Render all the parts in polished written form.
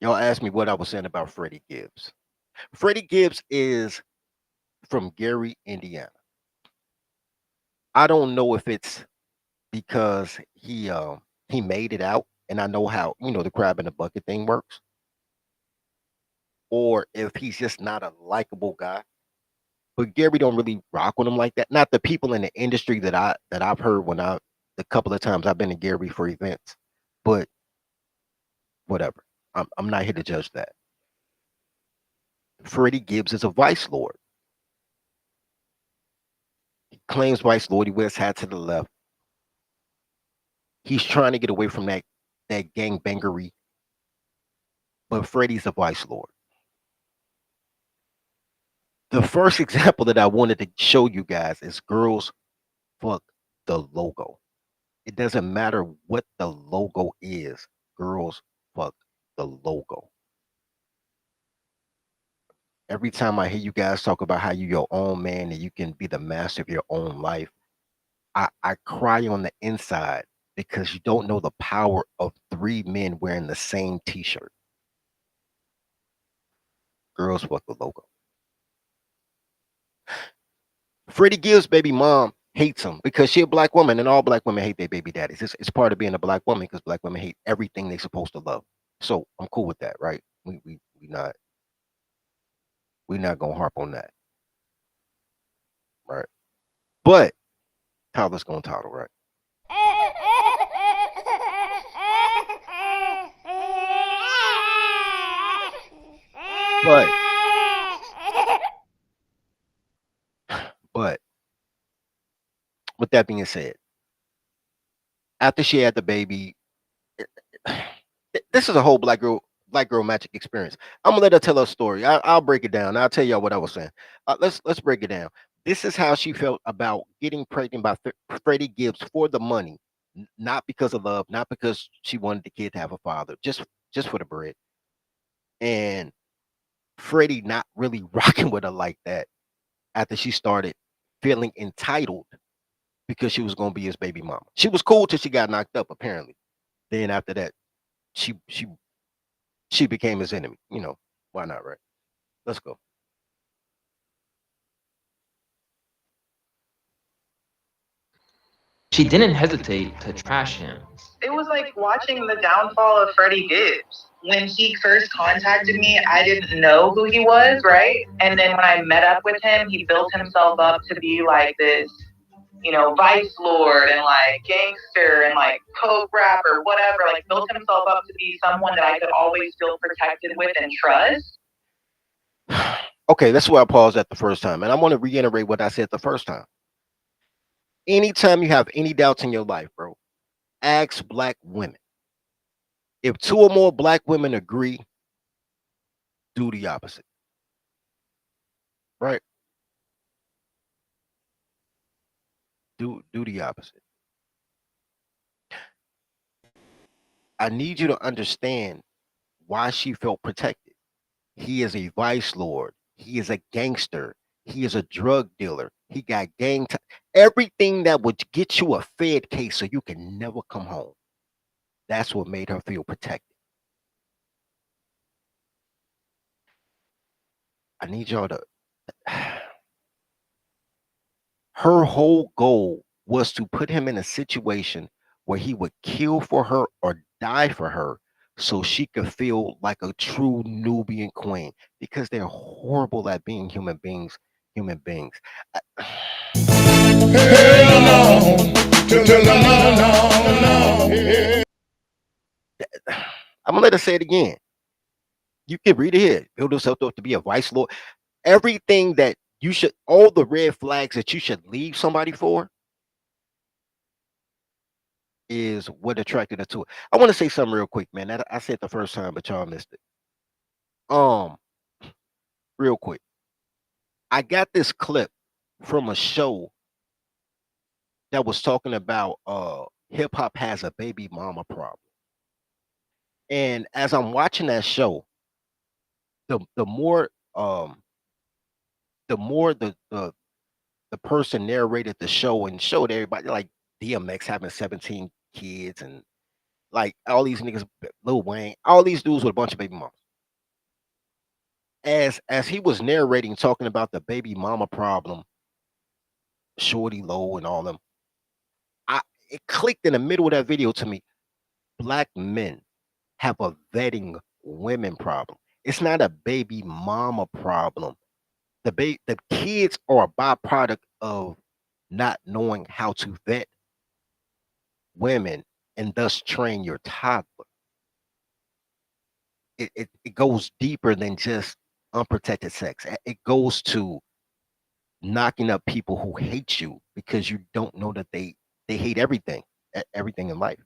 Y'all asked me what I was saying about Freddie Gibbs. Freddie Gibbs is from Gary, Indiana. I don't know if it's because he made it out, and I know how the crab in the bucket thing works, or if he's just not a likable guy. But Gary don't really rock with him like that. Not the people in the industry that I've heard the couple of times I've been to Gary for events, but whatever. I'm not here to judge that. Freddie Gibbs is a vice lord. He claims vice lord. He wears hats to the left. He's trying to get away from that gangbangery, but Freddie's a vice lord. The first example that I wanted to show you guys is girls fuck the logo. It doesn't matter what the logo is. Girls fuck the logo. Every time I hear you guys talk about how you're your own man and you can be the master of your own life, I cry on the inside because you don't know the power of three men wearing the same t-shirt. Girls fuck the logo. Freddie Gibbs' baby mom hates him because she a black woman, and all black women hate their baby daddies. It's part of being a black woman because black women hate everything they're supposed to love. So I'm cool with that, right? We not gonna harp on that, right? But Tyler's gonna title, right? But but with that being said, after she had the baby, this is a whole black girl magic experience. I'm gonna let her tell her story. I'll break it down. I'll tell y'all what I was saying. Let's break it down. This is how she felt about getting pregnant by Freddie Gibbs for the money, not because of love, not because she wanted the kid to have a father, just for the bread. And Freddie not really rocking with her like that after she started feeling entitled because she was gonna be his baby mama. She was cool till she got knocked up, apparently. Then after that, she she she became his enemy. Why not, right? Let's go. She didn't hesitate to trash him. It was like watching the downfall of Freddie Gibbs. When he first contacted me, I didn't know who he was, right? And then when I met up with him, he built himself up to be like this, vice lord and like gangster and like coke rapper, whatever. Like built himself up to be someone that I could always feel protected with and trust. Okay, that's where I paused at the first time. And I want to reiterate what I said the first time. Anytime you have any doubts in your life, bro, ask black women. If two or more black women agree, do the opposite. Right? Do the opposite. I need you to understand why she felt protected. He is a vice lord. He is a gangster. He is a drug dealer. He got everything that would get you a Fed case so you can never come home. That's what made her feel protected. I need y'all to. Her whole goal was to put him in a situation where he would kill for her or die for her so she could feel like a true Nubian queen because they're horrible at being human beings. Human beings. Hell no. No. I'm gonna let her say it again. You can read it here. Build yourself up to be a vice lord. Everything that you should, all the red flags that you should leave somebody for, is what attracted her to it. I want to say something real quick, man. I said the first time, but y'all missed it. Um, Real quick. I got this clip from a show that was talking about hip hop has a baby mama problem. And as I'm watching that show, the more the person narrated the show and showed everybody like DMX having 17 kids and like all these niggas, Lil Wayne, all these dudes with a bunch of baby mamas. As he was narrating, talking about the baby mama problem, Shorty Low and all them, I it clicked in the middle of that video to me. Black men have a vetting women problem. It's not a baby mama problem. The kids are a byproduct of not knowing how to vet women and thus train your toddler. It goes deeper than just unprotected sex. It goes to knocking up people who hate you because you don't know that they hate everything, everything in life,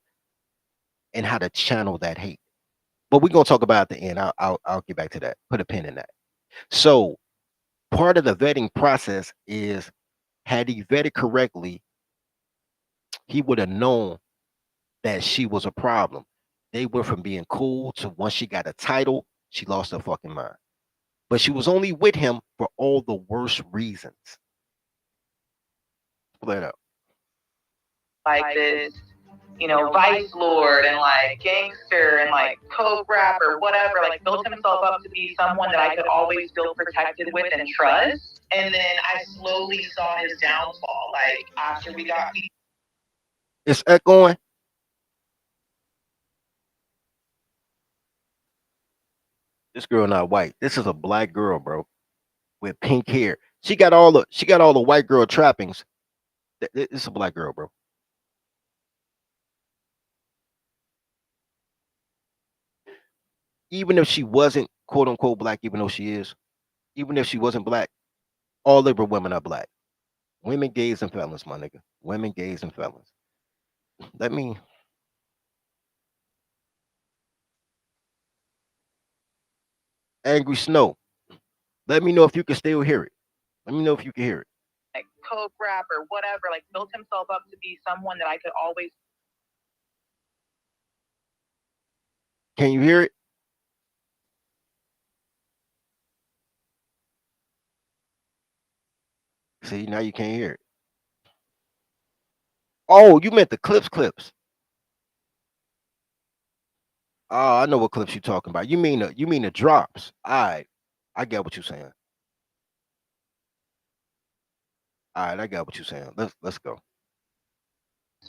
and how to channel that hate. But we're gonna talk about at the end. I'll get back to that. Put a pin in that. So part of the vetting process is, had he vetted correctly, he would have known that she was a problem. They went from being cool to once she got a title, she lost her fucking mind. But she was only with him for all the worst reasons. Pull that up. Like this, vice lord and like gangster and like coke rapper, whatever, like built himself up to be someone that I could always feel protected with and trust. And then I slowly saw his downfall. Like after we got It's echoing. This girl not white. This is a black girl, bro, with pink hair. She got all the white girl trappings. This is a black girl, bro. Even if she wasn't quote unquote black, even though she is, even if she wasn't black, all liberal women are black. Women, gays, and felons, my nigga. Women, gays, and felons. Let me. Angry Snow. Let me know if you can still hear it. Let me know if you can hear it. like coke rapper, whatever, like built himself up to be someone that I could always. Can you hear it? See, now you can't hear it. Oh, you meant the clips. Oh, I know what clips you're talking about. You mean the drops. I get what you're saying. All right, I got what you're saying. Let's go.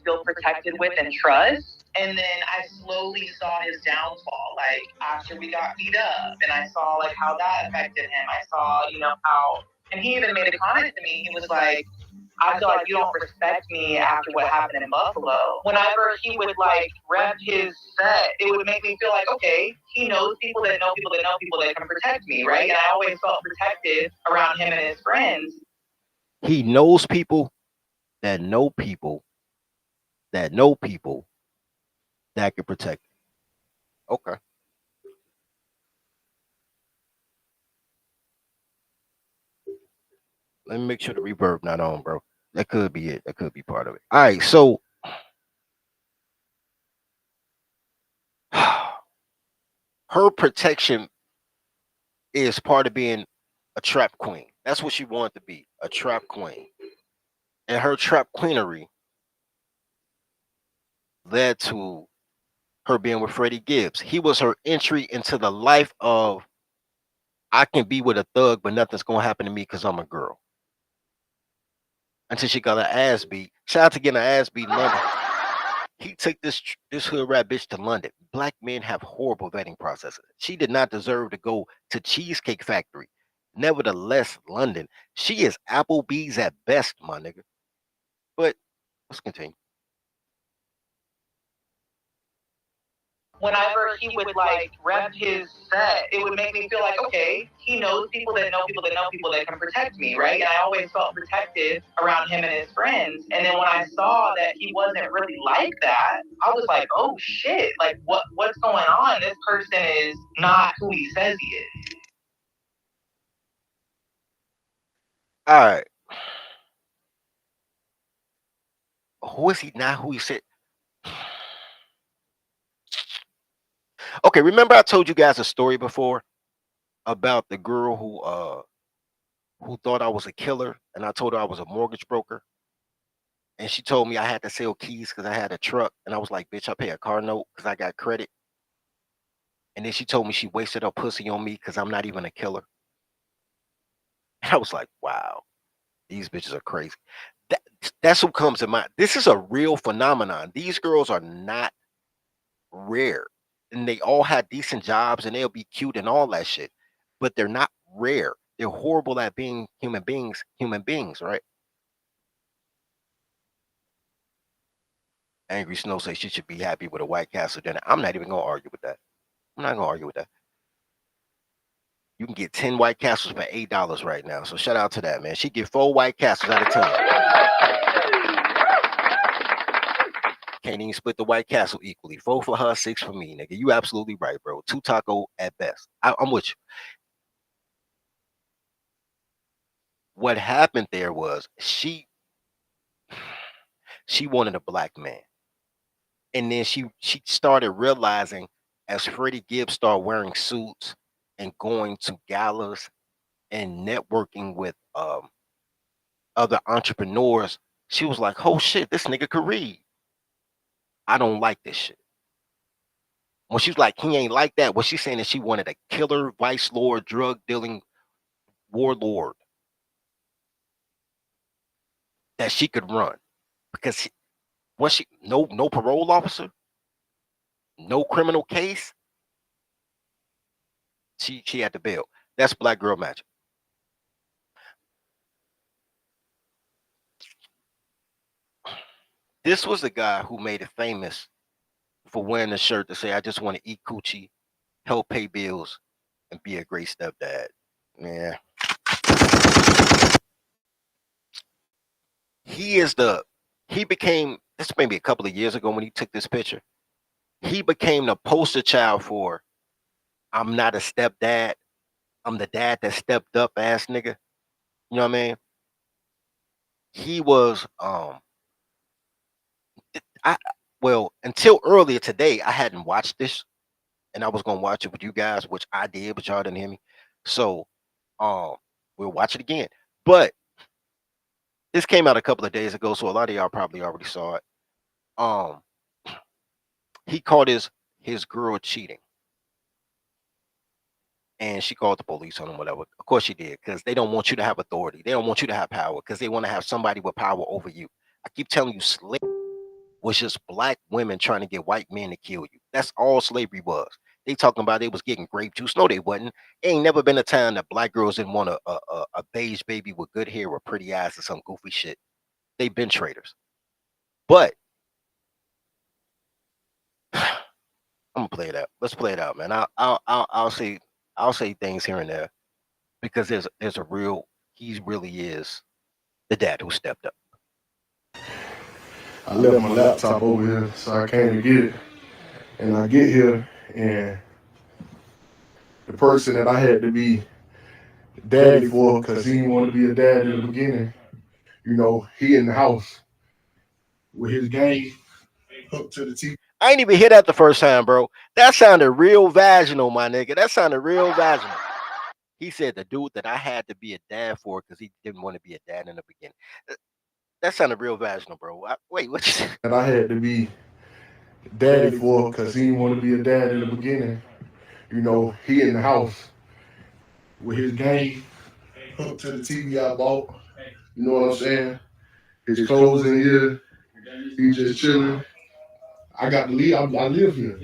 Feel protected with and trust. And then I slowly saw his downfall. Like after we got beat up, and I saw like how that affected him. I saw, how, and he even made a comment to me. He was like, I feel like you don't respect me after what happened in Buffalo. Whenever he would like rep his set, it would make me feel like, okay, he knows people that know people that know people that can protect me, right? And I always felt protected around him and his friends. He knows people that know people that know people that can protect him. Okay. Let me make sure the reverb not on, bro. That could be it. That could be part of it. All right, so her protection is part of being a trap queen. That's what she wanted to be, a trap queen. And her trap queenery led to her being with Freddie Gibbs. He was her entry into the life of, I can be with a thug, but nothing's gonna happen to me because I'm a girl. Until she got her ass beat. Shout out to getting her ass beat in London. He took this hood rat bitch to London. Black men have horrible vetting processes. She did not deserve to go to Cheesecake Factory. Nevertheless, London. She is Applebee's at best, my nigga. But let's continue. Whenever he would like rep his set, it would make me feel like, okay, he knows people that know people that know people that can protect me, right? And I always felt protected around him and his friends. And then when I saw that he wasn't really like that, I was like, oh shit, like what's going on? This person is not who he says he is. All right. Who is he not? Who he said? Okay, remember I told you guys a story before about the girl who thought I was a killer, and I told her I was a mortgage broker, and she told me I had to sell keys because I had a truck, and I was like, bitch, I pay a car note because I got credit. And then she told me she wasted her pussy on me because I'm not even a killer. And I was like, wow, these bitches are crazy. That, that's who comes to mind. This is a real phenomenon. These girls are not rare. And they all had decent jobs and they'll be cute and all that shit. But they're not rare. They're horrible at being human beings, right? Angry Snow says she should be happy with a White Castle dinner. I'm not even gonna argue with that. I'm not gonna argue with that. You can get 10 White Castles for $8 right now. So shout out to that, man. She get 4 White Castles out of 10. Can't even split the White Castle equally. 4 for her, 6 for me, nigga. You absolutely right, bro. 2 taco at best. I'm with you. What happened there was she wanted a black man. And then she started realizing as Freddie Gibbs started wearing suits and going to galas and networking with other entrepreneurs, she was like, oh shit, this nigga could read. I don't like this shit. When she was like, he ain't like that, what she's saying is she wanted a killer, vice lord, drug dealing warlord that she could run. Because was she no parole officer, no criminal case, she had to bail. That's black girl magic. This was the guy who made it famous for wearing a shirt to say, I just want to eat coochie, help pay bills, and be a great stepdad. Yeah. He became, this maybe a couple of years ago when he took this picture, he became the poster child for I'm not a stepdad. I'm the dad that stepped up ass nigga. You know what I mean? He was I well, until earlier today, I hadn't watched this and I was gonna watch it with you guys, which I did, but y'all didn't hear me. So um we'll watch it again. But this came out a couple of days ago, so a lot of y'all probably already saw it. Um he caught his girl cheating and she called the police on him, whatever. Of course she did, because they don't want you to have authority. They don't want you to have power because they want to have somebody with power over you. I keep telling you, slavery was just black women trying to get white men to kill you. That's all slavery was. They talking about they was getting grape juice. No, they wasn't. Ain't never been a time that black girls didn't want a beige baby with good hair or pretty eyes or some goofy shit. They've been traitors. But I'm gonna play it out. Let's play it out, man. I'll say things here and there because there's a real he really is the dad who stepped up. I left my laptop over here, so I came to get it. And I get here, and the person that I had to be daddy for, because he didn't want to be a dad in the beginning, he in the house with his gang hooked to the TV. I ain't even hear that the first time, bro. That sounded real vaginal, my nigga. That sounded real vaginal. He said the dude that I had to be a dad for because he didn't want to be a dad in the beginning. That sounded real vaginal, bro. Wait, what you said? That I had to be daddy for, because he didn't want to be a dad in the beginning. He in the house with his gang hooked to the TV I bought. You know what I'm saying? His clothes in here. He just chilling. I got to leave. I live here.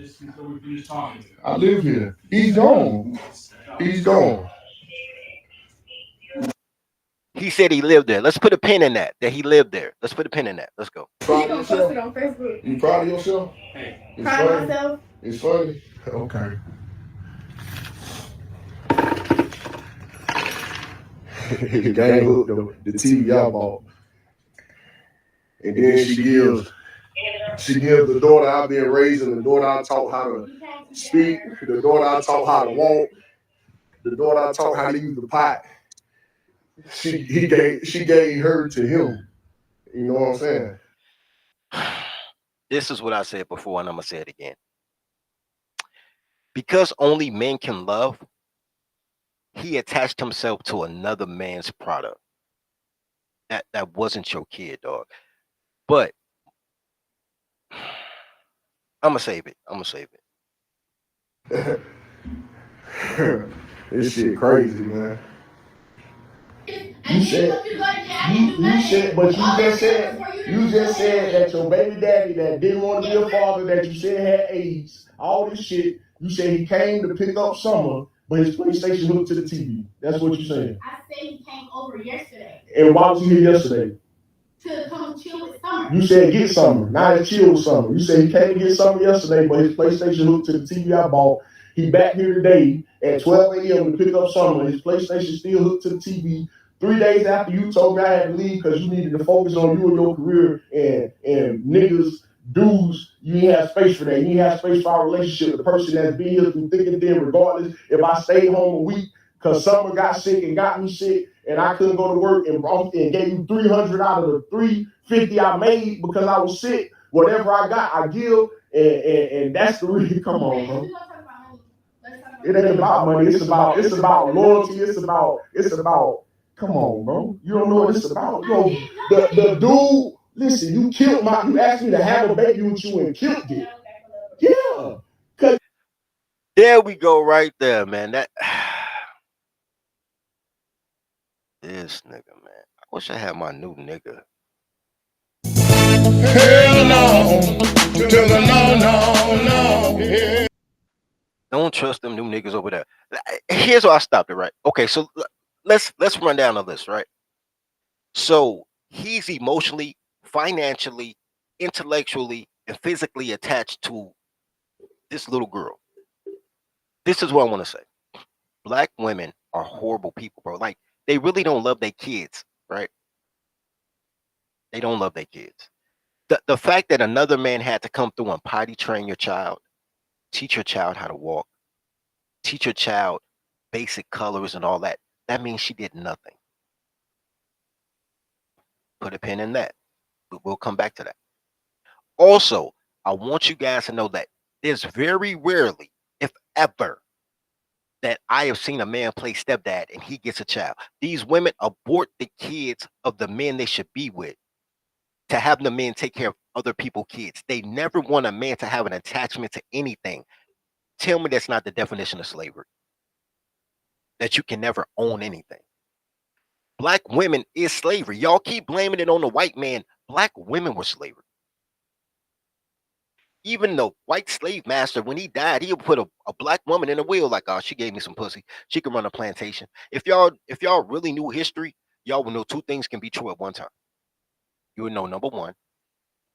I live here. He's gone. He's gone. He said he lived there. Let's put a pin in that. That he lived there. Let's put a pin in that. Let's go. Proud of yourself? On Facebook. You proud of yourself? It's proud of myself. It's funny. Okay. The gang hooked the TV I bought. And then she gives the daughter I've been raising, the daughter I taught how to speak, the daughter I taught how to walk, the daughter I taught how to use the pot. She gave her to him. You know what I'm saying? This is what I said before, and I'm gonna say it again. Because only men can love, he attached himself to another man's product. That wasn't your kid, dog. But I'm gonna save it. I'm gonna save it. This shit crazy, man. You said you just said that your baby daddy that didn't want to be a father, that you said had AIDS, all this shit. You said he came to pick up Summer, but his PlayStation hooked to the TV. That's what you saying. I said he came over yesterday. And why was he here yesterday? To come chill with Summer. You said get Summer. Now it's chill with Summer. You said he came to get Summer yesterday, but his PlayStation hooked to the TV I bought. He back here today at 12 a.m. to pick up Summer. His PlayStation still hooked to the TV. 3 days after you told me I had to leave because you needed to focus on you and your career and niggas, dudes, you didn't have space for that. You didn't have space for our relationship. The person that's been here through thick and thin, regardless if I stayed home a week because Summer got sick and got me sick and I couldn't go to work and gave you 300 out of the 350 I made because I was sick. Whatever I got, I give, and that's the reason. Come on, bro. It ain't about money. It's about loyalty. It's about. Come on, bro. You don't know what it's about. Yo, the dude. Listen, you killed my. You asked me to have a baby with you and killed it. Yeah. There we go, right there, man. That this nigga, man. I wish I had my new nigga. Hell no. To the no. Yeah. Don't trust them new niggas over there. Here's where I stopped it, right? Okay, so let's run down the list, right? So he's emotionally, financially, intellectually, and physically attached to this little girl. This is what I want to say. Black women are horrible people, bro. Like, they really don't love their kids, right? They don't love their kids. The fact that another man had to come through and potty train your child, teach your child how to walk, teach your child basic colors and all that, that means she did nothing. Put a pin in that. We'll come back to that. Also, I want you guys to know that there's very rarely, if ever, that I have seen a man play stepdad and he gets a child. These women abort the kids of the men they should be with to have the men take care of other people's kids. They never want a man to have an attachment to anything. Tell me that's not the definition of slavery. That you can never own anything. Black women is slavery. Y'all keep blaming it on the white man. Black women were slavery. Even the white slave master, when he died, he would put a black woman in a wheel like, oh, she gave me some pussy. She can run a plantation. If y'all really knew history, y'all would know two things can be true at one time. You would know, number one,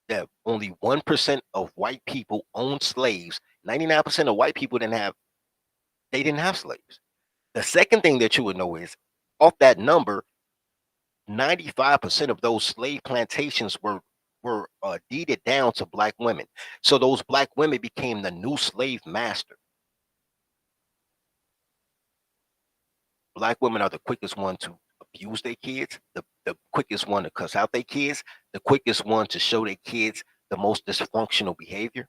that only 1% of white people owned slaves. 99% of white people didn't have slaves. The second thing that you would know is, off that number, 95% of those slave plantations were deeded down to black women. So those black women became the new slave master. Black women are the quickest one to abuse their kids, the quickest one to cuss out their kids, the quickest one to show their kids the most dysfunctional behavior.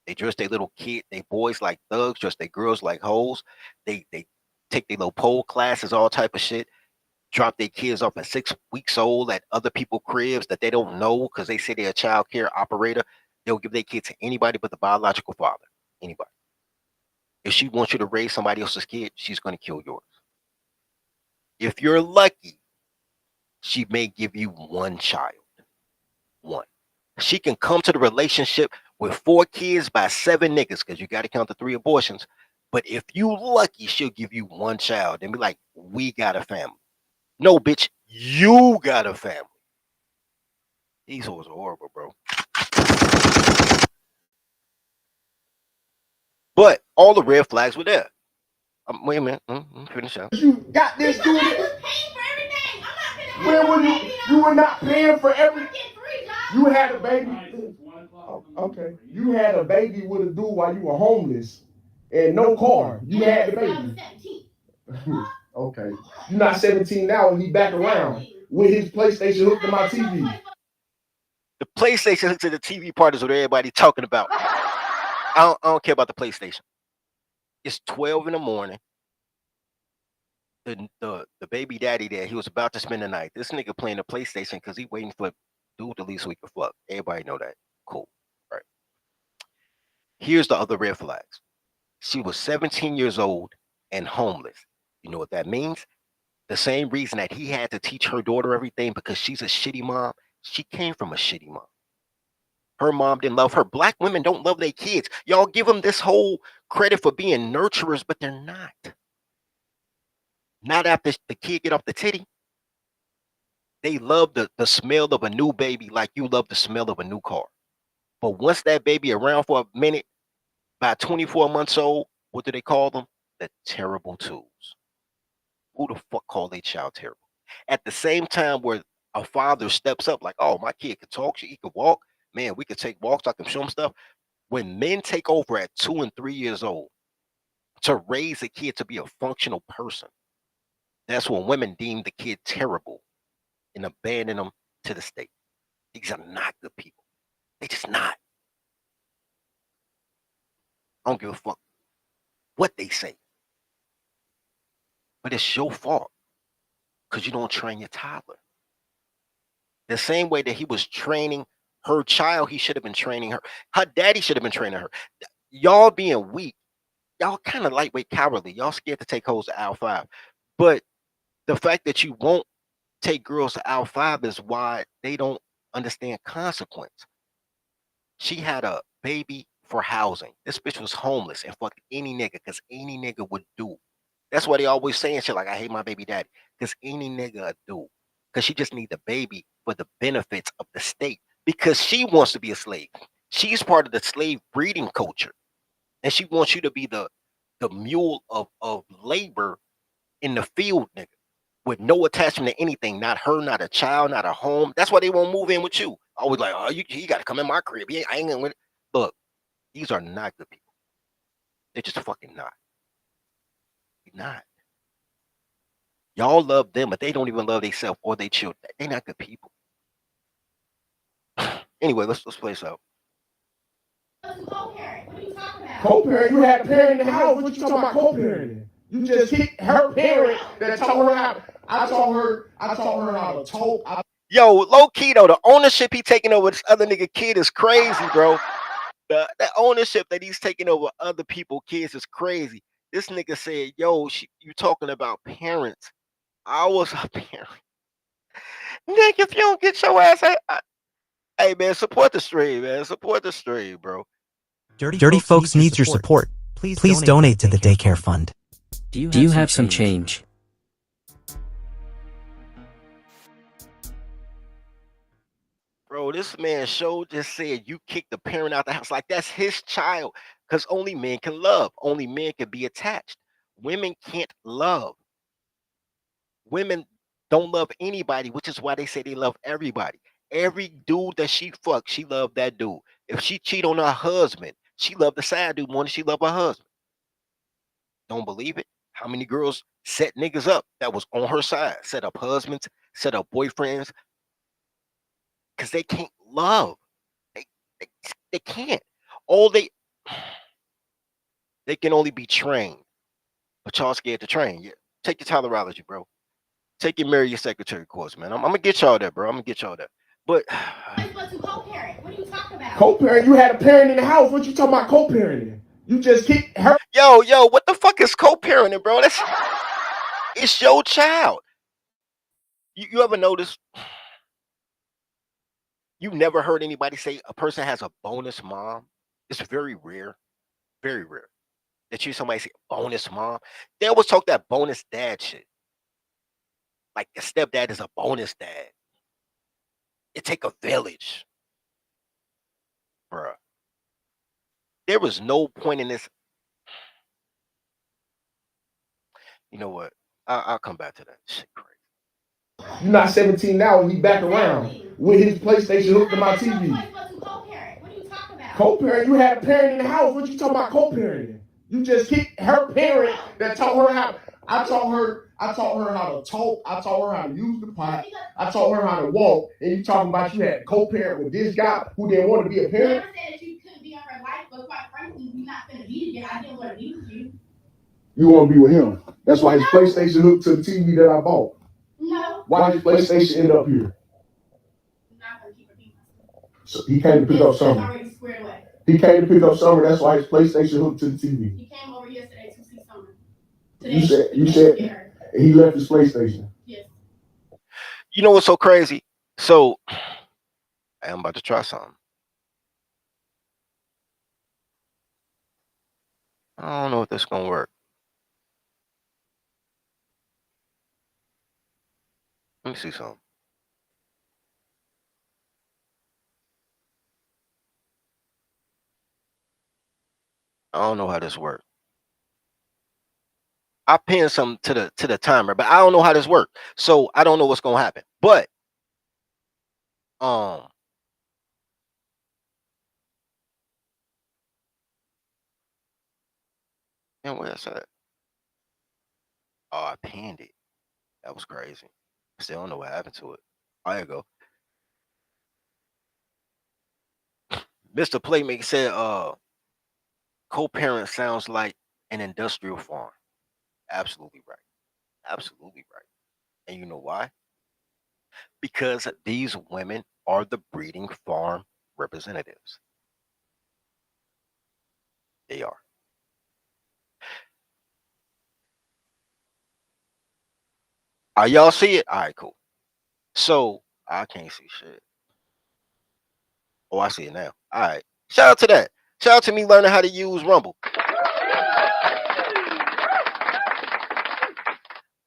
They dress their little kid, they boys like thugs, dress their girls like hoes. They take their little pole classes, all type of shit. Drop their kids off at 6 weeks old at other people's cribs that they don't know because they say they're a child care operator. They'll give their kid to anybody but the biological father. Anybody. If she wants you to raise somebody else's kid, she's going to kill yours. If you're lucky, she may give you one child. One. She can come to the relationship with 4 kids by 7 niggas because you got to count the 3 abortions. But if you lucky, she'll give you one child and be like, we got a family. No, bitch, you got a family. These hoes are horrible, bro. But all the red flags were there. Wait a minute. Finish up. You got this dude. Where were you? You were not paying for everything. You had a baby. Okay. You had a baby with a dude while you were homeless and no car. You had the baby. Okay. You're not 17 now and he back around with his PlayStation hooked to my TV. The PlayStation hooked to the TV part is what everybody talking about. I don't care about the PlayStation. It's 12 in the morning. The baby daddy there, he was about to spend the night. This nigga playing the PlayStation because he waiting for dude to leave so he can fuck. Everybody know that. Cool. Right. Here's the other red flags. She was 17 years old and homeless. You know what that means? The same reason that he had to teach her daughter everything because she's a shitty mom, she came from a shitty mom. Her mom didn't love her. Black women don't love their kids. Y'all give them this whole credit for being nurturers, but they're not. Not after the kid get off the titty. They love the smell of a new baby like you love the smell of a new car. But once that baby around for a minute, by 24 months old, what do they call them? The terrible twos. Who the fuck call their child terrible? At the same time where a father steps up like, oh, my kid can talk, he can walk. Man, we could take walks, I can show him stuff. When men take over at 2 and 3 years old to raise a kid to be a functional person, that's when women deem the kid terrible and abandon them to the state. These are not good people. They just not. I don't give a fuck what they say. But it's your fault because you don't train your toddler. The same way that he was training her child, he should have been training her. Her daddy should have been training her. Y'all being weak, y'all kind of lightweight cowardly. Y'all scared to take hoes to Al 5. But the fact that you won't take girls to Al 5 is why they don't understand consequence. She had a baby for housing. This bitch was homeless and fucked any nigga because any nigga would do. That's why they always saying shit like, I hate my baby daddy. Because any nigga would do. Because she just need the baby for the benefits of the state. Because she wants to be a slave. She's part of the slave breeding culture. And she wants you to be the mule of labor in the field, nigga. With no attachment to anything. Not her, not a child, not a home. That's why they won't move in with you. Always like, oh, you got to come in my crib. I ain't gonna win. Look, these are not good people. They're just fucking not. They're not. Y'all love them, but they don't even love themselves or their children. They're not good people. Anyway, let's play this out. Co-parent. What are you talking about? Co-parent, you had a parent in the house. What you talking about co-parenting? You just hit her parent that taught her how. I taught her how to talk. Yo, low key though, the ownership he taking over this other nigga kid is crazy, bro. The ownership that he's taking over other people's kids is crazy. This nigga said, yo, you talking about parents. I was a parent. Nick, if you don't get your ass, hey man, support the stream, man. Support the stream, bro. Dirty Folks needs your support. Please donate to the daycare fund. Do you have some change? Bro, this man show just said you kicked the parent out the house. Like that's his child. Because only men can love. Only men can be attached. Women can't love. Women don't love anybody, which is why they say they love everybody. Every dude that she fucks, she loved that dude. If she cheat on her husband, she loved the side dude more than she loved her husband. Don't believe it? How many girls set niggas up that was on her side? Set up husbands, set up boyfriends. Because they can't love. They can't. All they can only be trained. But y'all scared to train. Yeah. Take your tolerology, bro. Take your marry your secretary course, man. I'm gonna get y'all that, bro. I'm gonna get y'all that. But co-parent. What are you talking about? Co-parent, you had a parent in the house. What you talking about co-parenting? You just kicked her. Yo, what the fuck is co-parenting, bro? It's your child. You ever notice? You never heard anybody say a person has a bonus mom? It's very rare that you somebody say bonus mom. They always talk that bonus dad shit. Like a stepdad is a bonus dad. It take a village, bruh. There was no point in this. You know what? I'll come back to that shit. Crazy. You're not 17 now and he back around with his PlayStation hooked to my TV. Co-parent. What are you talking about? Co-parent, you had a parent in the house. What you talking about co-parenting? You just kicked her parent that taught her how. I taught her how to talk. I taught her how to use the pot. I taught her how to walk. And you talking about you had a co-parent with this guy who didn't want to be a I parent? never said that you couldn't be in her life, but quite frankly, we're not going to be together. I didn't want to be with you. You want to be with him. That's why his PlayStation hooked to the TV that I bought. No. Why did his PlayStation end up here? I'm not going to keep repeating myself. So he came to pick up It's Summer. already squared away. He came to pick up Summer. That's why his PlayStation hooked to the TV. He came over yesterday to see Summer. You Today, said And he left his PlayStation. Yes. You know what's so crazy? So I'm about to try something. I don't know if this gonna work. Let me see something. I don't know how this works. I pinned some to the timer, but I don't know how this works. So I don't know what's gonna happen. But um, and where's that? Oh, I pinned it. That was crazy. Still don't know what happened to it. Oh, there you go. Mr. Playmaker said, co-parent sounds like an industrial farm. Absolutely right. Absolutely right. And you know why? Because these women are the breeding farm representatives. They are. Y'all see it? All right, cool. So I can't see shit. Oh, I see it now. All right. Shout out to that. Shout out to me learning how to use Rumble.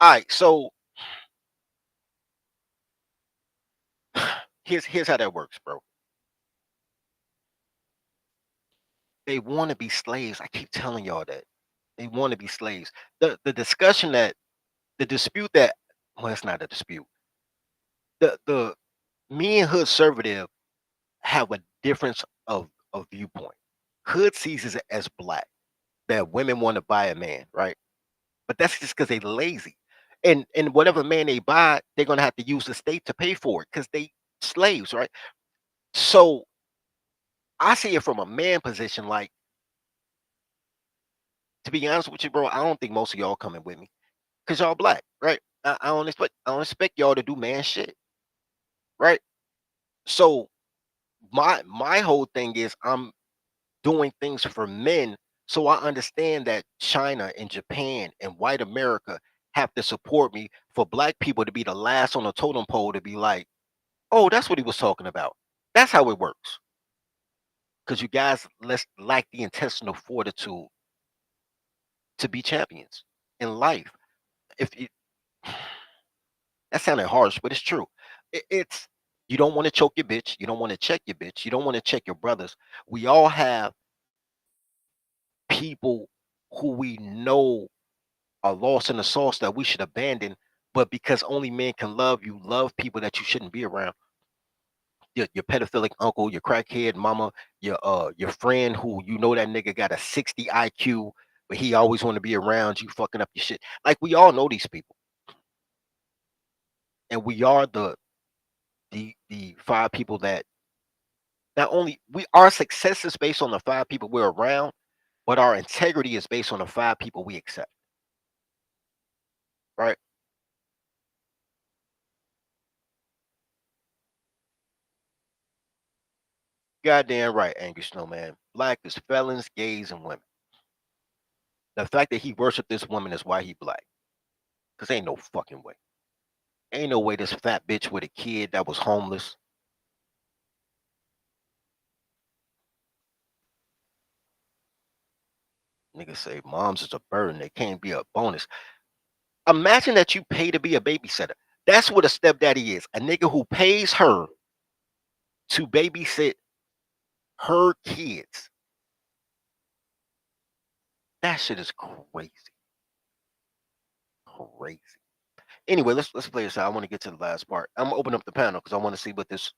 All right. So here's how that works, bro. They want to be slaves. I keep telling y'all that. They want to be slaves. The discussion that the dispute that well, it's not a dispute. The me and Hood Conservative have a difference of viewpoint. Hood sees it as black that women want to buy a man, right? But that's just because they lazy. And whatever man they buy, they're gonna have to use the state to pay for it because they slaves, right? So I see it from a man position, like to be honest with you, bro, I don't think most of y'all coming with me because y'all black, right? I don't expect y'all to do man shit, right? So my whole thing is I'm doing things for men, so I understand that China and Japan and white America have to support me for black people to be the last on the totem pole to be like, oh, that's what he was talking about. That's how it works. Because you guys less lack the intestinal fortitude to be champions in life. If you, that sounded harsh, but it's true. It's you don't want to choke your bitch. You don't want to check your bitch. You don't want to check your brothers. We all have people who we know are lost in the sauce that we should abandon, but because only men can love you, love people that you shouldn't be around. Your pedophilic uncle, your crackhead mama, your friend who you know that nigga got a 60 IQ, but he always want to be around you, fucking up your shit. Like we all know these people, and we are the five people that not only we our success is based on the five people we're around, but our integrity is based on the five people we accept. Right? Goddamn right, Angry Snowman. Black is felons, gays, and women. The fact that he worshiped this woman is why he black. Cause ain't no fucking way. Ain't no way this fat bitch with a kid that was homeless. Niggas say moms is a burden. They can't be a bonus. Imagine that you pay to be a babysitter. That's what a stepdaddy is. A nigga who pays her to babysit her kids. That shit is crazy. Crazy. Anyway, let's play this out. I want to get to the last part. I'm gonna open up the panel because I want to see what this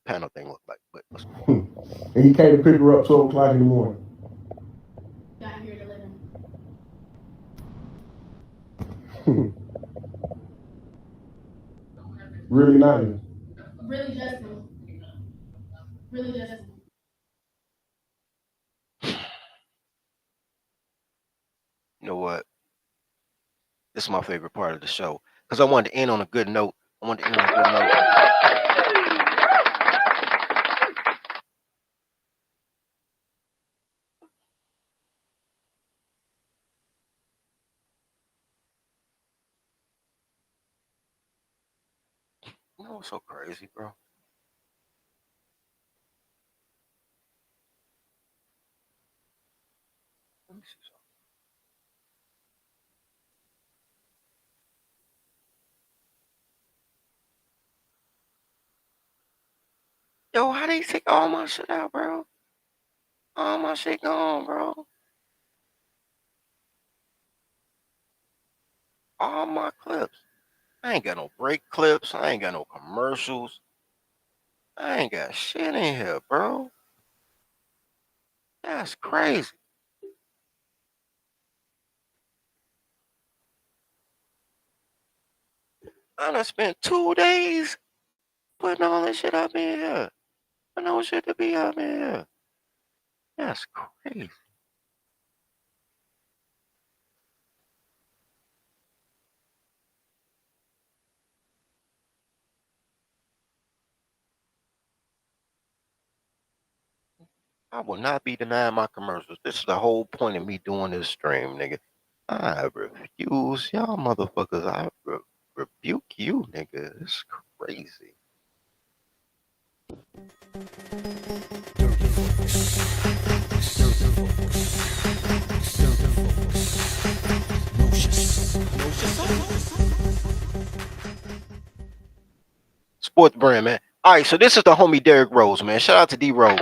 panel thing look like. But And he came to pick her up 12 o'clock in the morning. Got here to 11. Really nice. Really Justin. Really Justin. you know what? This is my favorite part of the show because I wanted to end on a good note. I wanted to end on a good note. You know what's so crazy, bro? Let me see something. Yo, how they take all my shit out, bro? All my shit gone, bro. All my clips. I ain't got no break clips. I ain't got no commercials. I ain't got shit in here, bro. That's crazy. I done spent 2 days putting all this shit up in here. I know shit to be up in here. That's crazy. I will not be denying my commercials. This is the whole point of me doing this stream, nigga. I refuse y'all motherfuckers. I rebuke you, nigga. It's crazy. Sports brand, man. All right, so this is the homie Derrick Rose, man. Shout out to D Rose.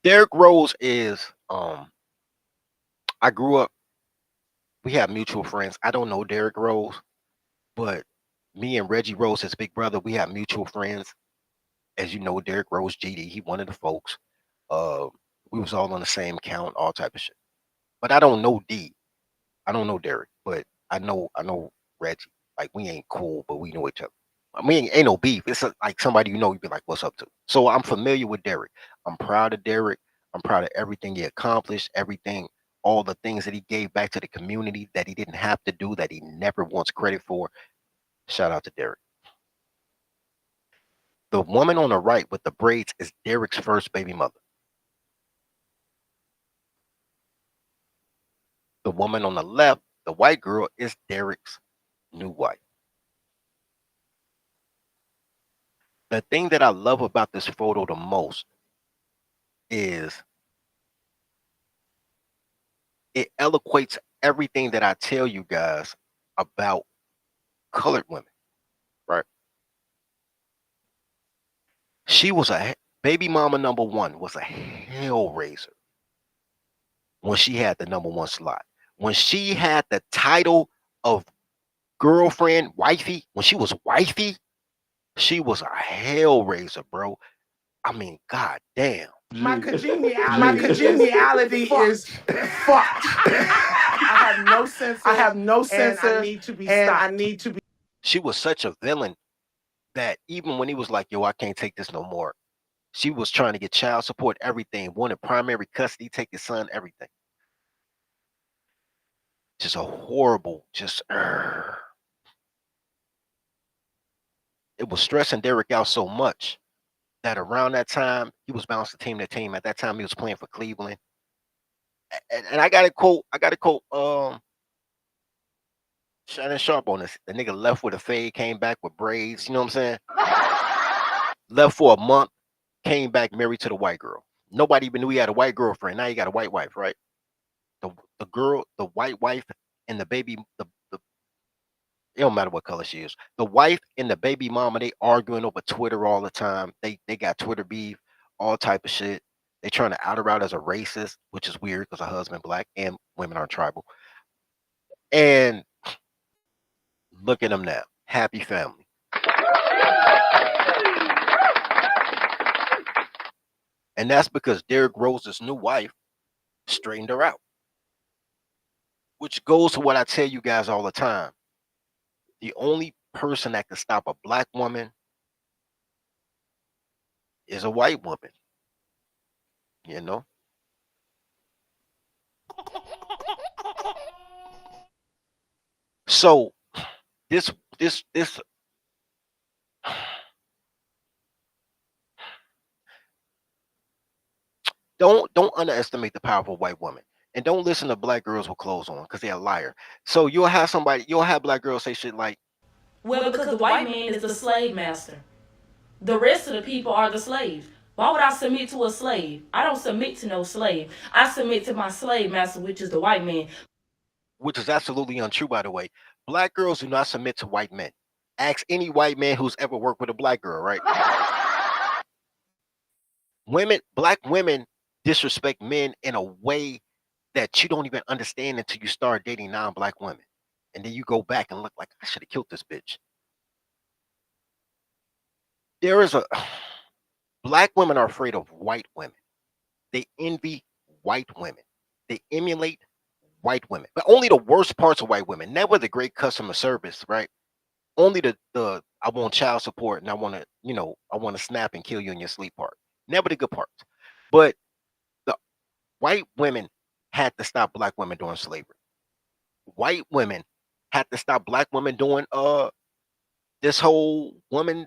Derrick Rose is I grew up, we have mutual friends. I don't know Derrick Rose, but me and Reggie Rose, his big brother, we have mutual friends. As you know, Derrick Rose, GD, he one of the folks. Uh, we was all on the same count, all type of shit. But I don't know D. I don't know Derrick, but I know Reggie. Like we ain't cool, but we know each other. I mean, ain't no beef. It's like somebody you know, you be like, "What's up to?" So I'm familiar with Derrick. I'm proud of Derrick. I'm proud of everything he accomplished, everything, all the things that he gave back to the community that he didn't have to do, that he never wants credit for. Shout out to Derrick. The woman on the right with the braids is Derrick's first baby mother. The woman on the left, the white girl, is Derrick's new wife. The thing that I love about this photo the most is it eloquates everything that I tell you guys about colored women, right? She was a baby mama number one was a hell raiser when she had the number one slot. When she had the title of girlfriend, wifey, when she was wifey, she was a hell raiser, bro. I mean, god damn. My congeniality is fucked. I have no sense. I have no sense. I need to be stopped. I need to be. She was such a villain that even when he was like, yo, I can't take this no more, she was trying to get child support, everything, wanted primary custody, take his son, everything. Just a horrible, it was stressing Derrick out so much that around that time he was bouncing team to team. At that time he was playing for Cleveland. And I got to quote Shannon Sharp on this. The nigga left with a fade, came back with braids, you know what I'm saying? Left for a month, came back married to the white girl. Nobody even knew he had a white girlfriend. Now he got a white wife, right? The girl, the white wife, and the baby, the it don't matter what color she is. The wife and the baby mama, they arguing over Twitter all the time. They got Twitter beef, all type of shit. They trying to out her out as a racist, which is weird because her husband black and women are tribal. And look at them now, happy family. And that's because Derrick Rose's new wife straightened her out. Which goes to what I tell you guys all the time. The only person that can stop a black woman is a white woman. You know? So this don't underestimate the power of a white woman. And don't listen to black girls with clothes on because they're a liar. So you'll have black girls say shit like, Well, because the white man is the slave master. The rest of the people are the slaves. Why would I submit to a slave? I don't submit to no slave. I submit to my slave master, which is the white man. which is absolutely untrue, by the way. Black girls do not submit to white men. Ask any white man who's ever worked with a black girl, right? Black women disrespect men in a way that you don't even understand until you start dating non-black women. And then you go back and look like, I should have killed this bitch. There is a black women are afraid of white women. They envy white women. They emulate white women. But only the worst parts of white women. Never the great customer service, right? Only the I want child support and I want to, I want to snap and kill you in your sleep part. Never the good parts. But the white women had to stop black women during slavery. White women had to stop black women doing this whole woman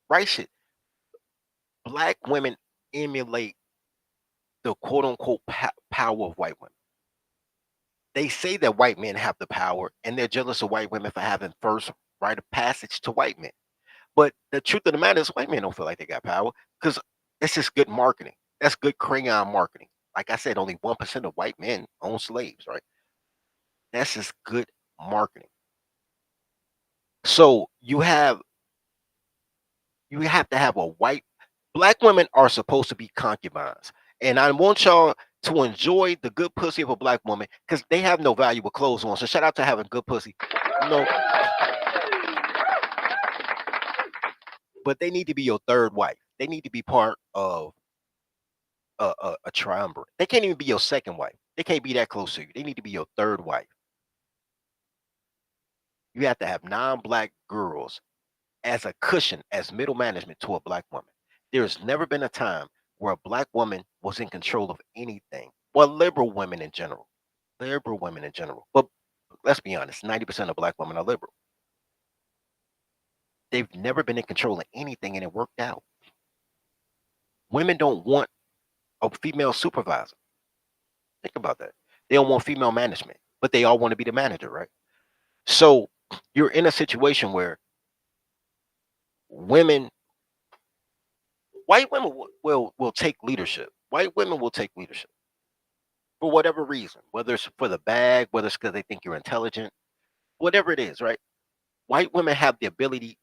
rights shit. Black women emulate the quote unquote power of white women. They say that white men have the power and they're jealous of white women for having first rite of passage to white men. But the truth of the matter is white men don't feel like they got power because it's just good marketing. That's good crayon marketing. Like I said, only 1% of white men own slaves, right? That's just good marketing. So you have to have a white black women are supposed to be concubines. And I want y'all to enjoy the good pussy of a black woman because they have no valuable clothes on. So shout out to having good pussy. But they need to be your third wife. They need to be part of a triumvirate. They can't even be your second wife. They can't be that close to you. They need to be your third wife. You have to have non-black girls as a cushion, as middle management to a black woman. There's never been a time where a black woman was in control of anything. Well, liberal women in general. But let's be honest, 90% of black women are liberal. They've never been in control of anything and it worked out. Women don't want a female supervisor. Think about that. They don't want female management, but they all want to be the manager, right? So you're in a situation where white women will take leadership. White women will take leadership for whatever reason, whether it's for the bag, whether it's because they think you're intelligent, whatever it is, right? White women have the ability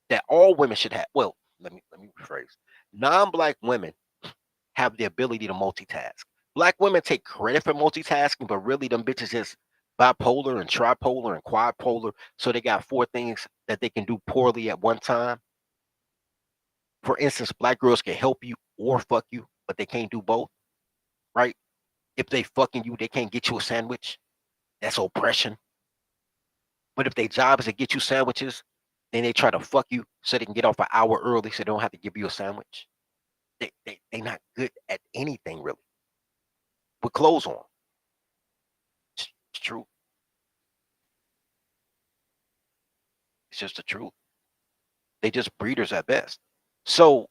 that all women should have. Well, let me rephrase. Non-black women have the ability to multitask. Black women take credit for multitasking, but really them bitches just bipolar and tripolar and quadpolar. So they got 4 things that they can do poorly at one time. For instance, black girls can help you or fuck you, but they can't do both, right? If they fucking you, they can't get you a sandwich. That's oppression. But if their job is to get you sandwiches, then they try to fuck you so they can get off an hour early so they don't have to give you a sandwich. They not good at anything really. With clothes on. It's true. It's just the truth. They just breeders at best. So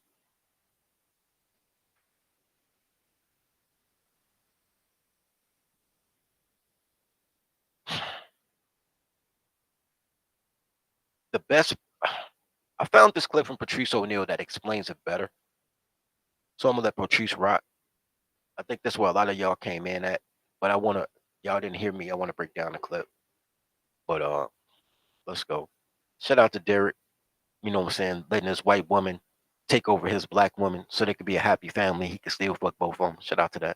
the best I found this clip from Patrice O'Neal that explains it better. So I'm gonna let Patrice rock. I think that's where a lot of y'all came in at, but y'all didn't hear me. I want to break down the clip. But let's go. Shout out to Derek, you know what I'm saying, letting this white woman take over his black woman so they could be a happy family. He could still fuck both of them. Shout out to that.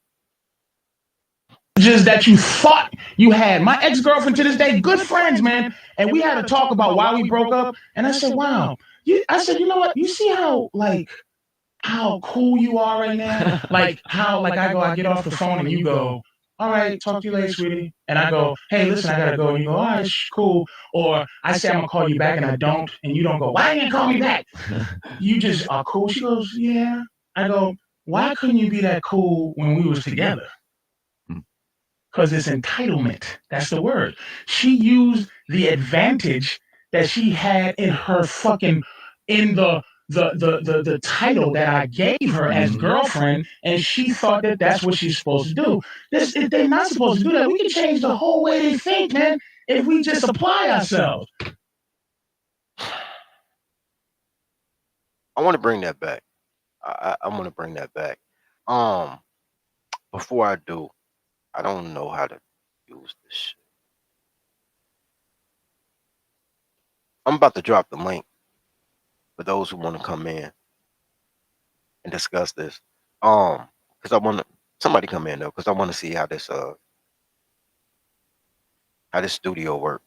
Just that you thought you had. My ex-girlfriend to this day, good friends, man. And we had to talk about why we broke up. And I said, wow. I said, you know what? You see how cool you are right now? I get off the phone and you go, all right, talk to you later, sweetie. And I go, hey, listen, I gotta go. And you go, all right, cool. Or I say I'm gonna call you back and I don't, and you don't go, why didn't you call me back? You just are cool. She goes, yeah. I go, why couldn't you be that cool when we was together? Because it's entitlement. That's the word. She used the advantage that she had in her fucking, in the the title that I gave her as girlfriend, and she thought that that's what she's supposed to do. They're not supposed to do that. We can change the whole way they think, man, if we just apply ourselves. I want to bring that back. I want to bring that back. Um, Before I do, I don't know how to use this shit. I'm about to drop the link for those who want to come in and discuss this. Because I want to somebody come in though, because I want to see how this studio works.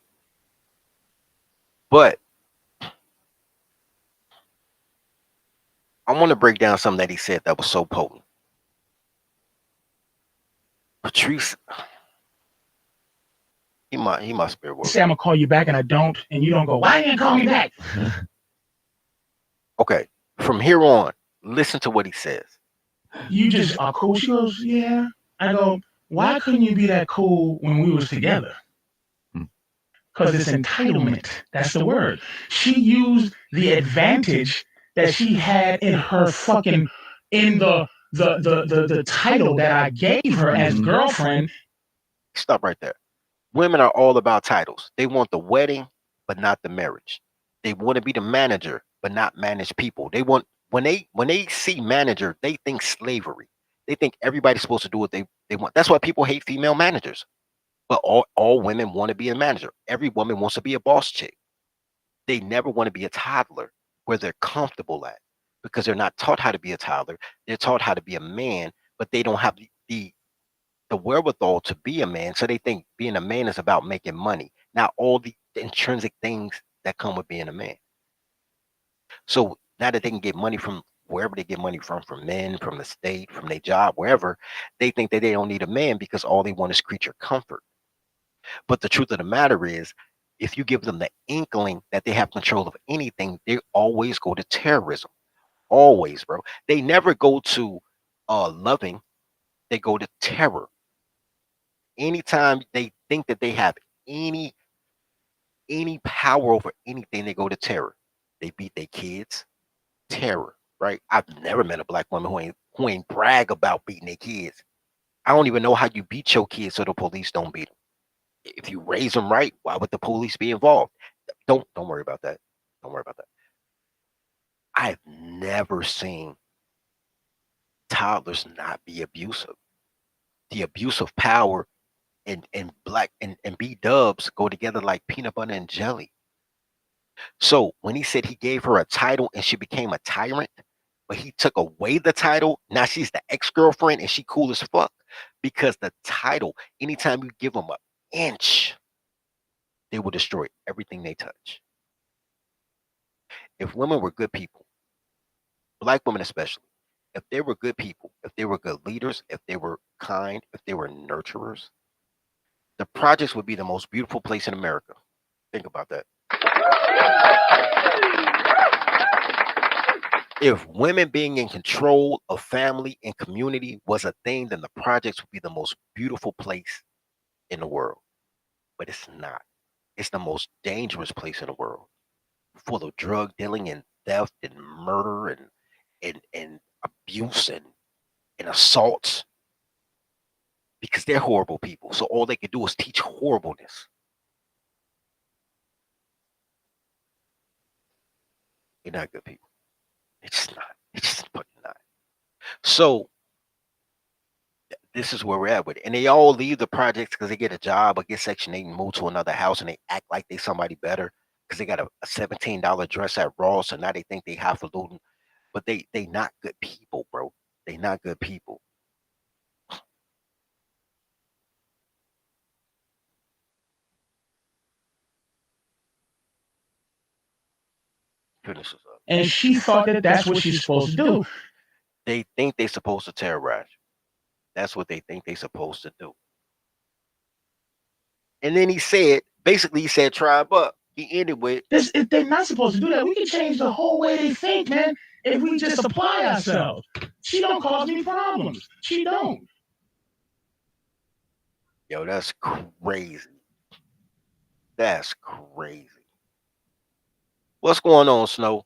But I want to break down something that he said that was so potent. Patrice, he my spirit world. Say I'm gonna call you back, and I don't, and you don't go. Why didn't you call me back? Okay, from here on, listen to what he says. You just are cool. She goes, yeah. I go, why couldn't you be that cool when we was together? Because it's entitlement. That's the word. She used the advantage that she had in her fucking in the title that I gave her as girlfriend. Stop right there. Women are all about titles. They want the wedding, but not the marriage. They want to be the manager, but not manage people. They want when they see manager, they think slavery. They think everybody's supposed to do what they want. That's why people hate female managers. But all women want to be a manager. Every woman wants to be a boss chick. They never want to be a toddler where they're comfortable at because they're not taught how to be a toddler. They're taught how to be a man, but they don't have the wherewithal to be a man. So they think being a man is about making money, not all the intrinsic things that come with being a man. So now that they can get money from wherever they get money from men, from the state, from their job, wherever, they think that they don't need a man because all they want is creature comfort. But the truth of the matter is, if you give them the inkling that they have control of anything, they always go to terrorism. Always, bro. They never go to loving, they go to terror. Anytime they think that they have any power over anything, they go to terror. They beat their kids, terror, right? I've never met a black woman who ain't brag about beating their kids. I don't even know how you beat your kids so the police don't beat them. If you raise them right, why would the police be involved? Don't worry about that. Don't worry about that. I've never seen toddlers not be abusive. The abuse of power and black and B dubs go together like peanut butter and jelly. So when he said he gave her a title and she became a tyrant, but he took away the title, now she's the ex-girlfriend and she cool as fuck. Because the title, anytime you give them an inch, they will destroy everything they touch. If women were good people, black women especially, if they were good people, if they were good leaders, if they were kind, if they were nurturers, the projects would be the most beautiful place in America. Think about that. If women being in control of family and community was a thing, then the projects would be the most beautiful place in the world. But it's not. It's the most dangerous place in the world, full of drug dealing and theft and murder and abuse and assaults because they're horrible people. So all they can do is teach horribleness. They're not good people. It's just not. It's just fucking not. So this is where we're at with it. And they all leave the projects because they get a job or get Section 8 and move to another house and they act like they somebody better because they got a $17 dress at Ross and now they think they highfalutin. But they not good people, bro. They not good people. Finish this up. And she thought that that's what she's supposed to do. They think they're supposed to terrorize you. That's what they think they're supposed to do. And then he said, tribe up. He ended with, They're not supposed to do that. We can change the whole way they think, man, if we just apply ourselves. She don't cause me problems. She don't. yo, that's crazy. That's crazy. What's going on, Snow?